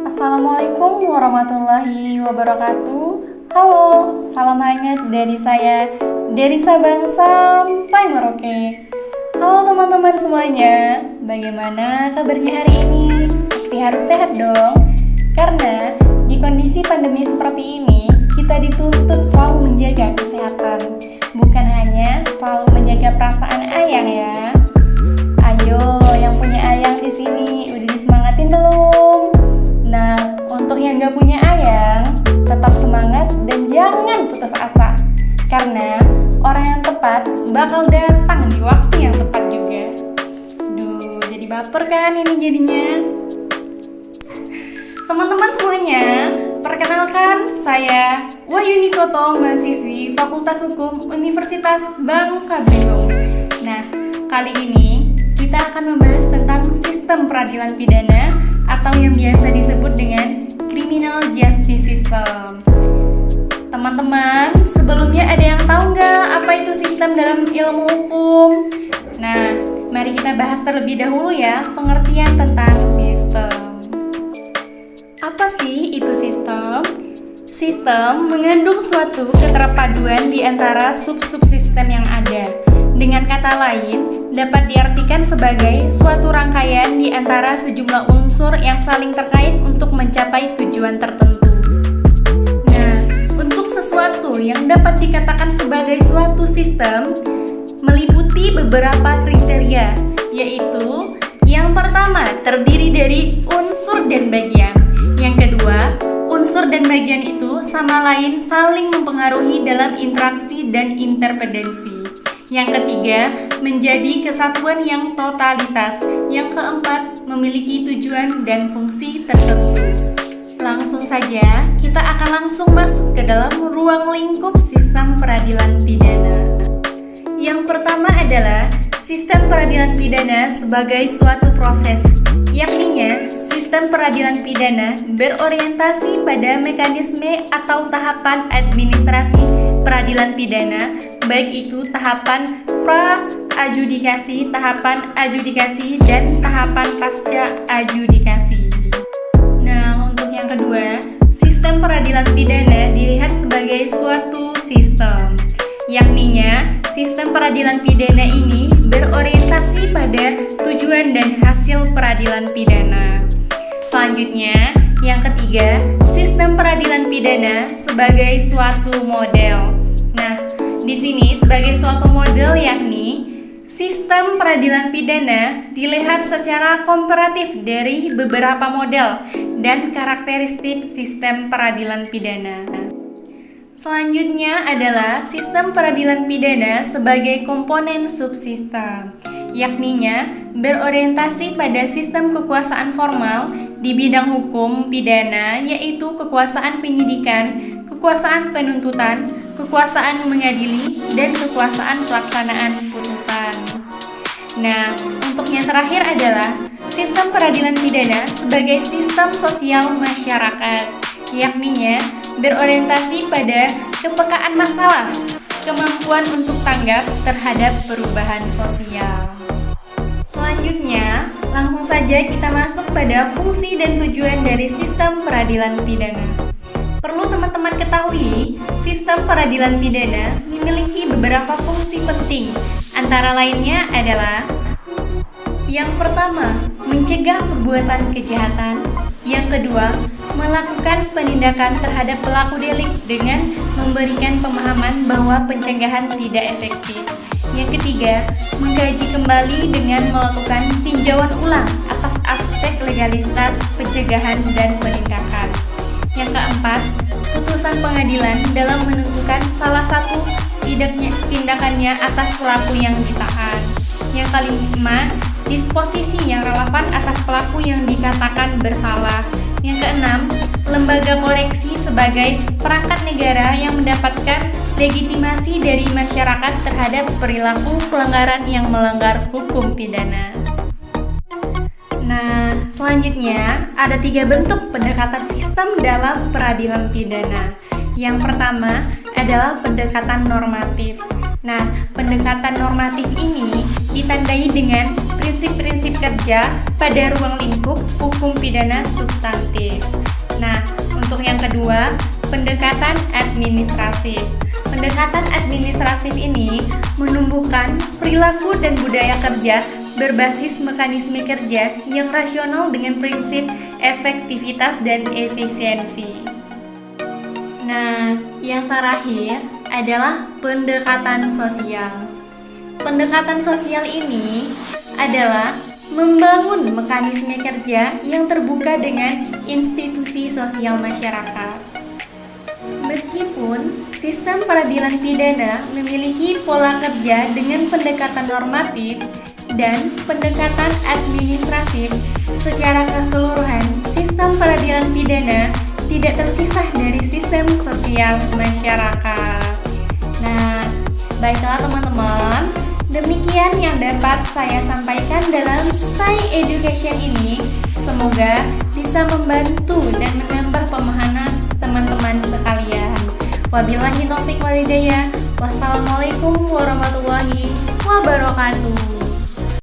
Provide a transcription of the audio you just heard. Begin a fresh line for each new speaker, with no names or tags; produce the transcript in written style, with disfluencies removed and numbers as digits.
Assalamualaikum warahmatullahi wabarakatuh. Halo, salam hangat dari saya, dari Sabang sampai Merauke. Halo teman-teman semuanya, bagaimana kabarnya hari ini? Pasti harus sehat dong, karena di kondisi pandemi seperti ini, kita dituntut selalu menjaga kesehatan, bukan hanya selalu menjaga perasaan ayang ya. Ayo, yang punya ayang di sini, udah disemangatin belum? Nah, untuk yang gak punya ayang, tetap semangat dan jangan putus asa. Karena orang yang tepat bakal datang di waktu yang tepat juga. Duh, jadi baper kan ini jadinya. Teman-teman semuanya, perkenalkan saya Wahyuni Koto, mahasiswi Fakultas Hukum Universitas Bangka Belitung. Nah, kali ini kita akan membahas tentang sistem peradilan pidana atau yang biasa disebut dengan criminal justice system. Teman-teman, sebelumnya ada yang tahu nggak apa itu sistem dalam ilmu hukum? Nah, mari kita bahas terlebih dahulu ya pengertian tentang sistem. Apa sih itu sistem? Sistem mengandung suatu keterpaduan di antara sub-subsistem yang ada. Dengan kata lain, dapat diartikan sebagai suatu rangkaian di antara sejumlah unsur yang saling terkait untuk mencapai tujuan tertentu. Nah, untuk sesuatu yang dapat dikatakan sebagai suatu sistem, meliputi beberapa kriteria, yaitu yang pertama, terdiri dari unsur dan bagian. Yang kedua, unsur dan bagian itu sama lain saling mempengaruhi dalam interaksi dan interdependensi. Yang ketiga, menjadi kesatuan yang totalitas. Yang keempat, memiliki tujuan dan fungsi tertentu. Langsung saja, kita akan langsung masuk ke dalam ruang lingkup sistem peradilan pidana. Yang pertama adalah sistem peradilan pidana sebagai suatu proses, yakninya sistem peradilan pidana berorientasi pada mekanisme atau tahapan administrasi peradilan pidana, baik itu tahapan pra-adjudikasi, tahapan adjudikasi, dan tahapan pasca-adjudikasi. Nah, untuk yang kedua, sistem peradilan pidana dilihat sebagai suatu sistem, yakninya sistem peradilan pidana ini berorientasi pada tujuan dan hasil peradilan pidana. Selanjutnya, yang ketiga, sistem peradilan pidana sebagai suatu model. Nah, di sini sebagai suatu model yakni sistem peradilan pidana dilihat secara komparatif dari beberapa model dan karakteristik sistem peradilan pidana. Selanjutnya adalah sistem peradilan pidana sebagai komponen subsistem, yakninya berorientasi pada sistem kekuasaan formal di bidang hukum pidana, yaitu kekuasaan penyidikan, kekuasaan penuntutan, kekuasaan mengadili, dan kekuasaan pelaksanaan putusan. Nah, untuk yang terakhir adalah sistem peradilan pidana sebagai sistem sosial masyarakat, yakninya berorientasi pada kepekaan masalah, kemampuan untuk tanggap terhadap perubahan sosial. Selanjutnya, langsung saja kita masuk pada fungsi dan tujuan dari sistem peradilan pidana. Perlu teman-teman ketahui, sistem peradilan pidana memiliki beberapa fungsi penting. Antara lainnya adalah yang pertama, mencegah perbuatan kejahatan. Yang kedua, melakukan penindakan terhadap pelaku delik dengan memberikan pemahaman bahwa pencegahan tidak efektif. Yang ketiga, mengkaji kembali dengan melakukan tinjauan ulang atas aspek legalitas pencegahan dan penindakan. Yang keempat, putusan pengadilan dalam menentukan salah satu tindakannya atas pelaku yang ditahan. Yang kelima, disposisi yang relevan atas pelaku yang dikatakan bersalah. Yang keenam, lembaga koreksi sebagai perangkat negara yang mendapatkan legitimasi dari masyarakat terhadap perilaku pelanggaran yang melanggar hukum pidana. Nah, selanjutnya ada 3 bentuk pendekatan sistem dalam peradilan pidana. Yang pertama adalah pendekatan normatif. Nah, pendekatan normatif ini ditandai dengan prinsip-prinsip kerja pada ruang lingkup hukum pidana substantif. Nah, untuk yang kedua, pendekatan administratif. Pendekatan administratif ini menumbuhkan perilaku dan budaya kerja berbasis mekanisme kerja yang rasional dengan prinsip efektivitas dan efisiensi. Nah, yang terakhir adalah pendekatan sosial. Pendekatan sosial ini adalah membangun mekanisme kerja yang terbuka dengan institusi sosial masyarakat. Meskipun sistem peradilan pidana memiliki pola kerja dengan pendekatan normatif dan pendekatan administratif, secara keseluruhan sistem peradilan pidana tidak terpisah dari sistem sosial masyarakat. Nah, baiklah teman-teman, demikian yang dapat saya sampaikan dalam Stay Education ini. Semoga bisa membantu dan menambah pemahaman teman-teman sekalian. Wabillahi taufiq wal hidayah. Wassalamualaikum warahmatullahi wabarakatuh.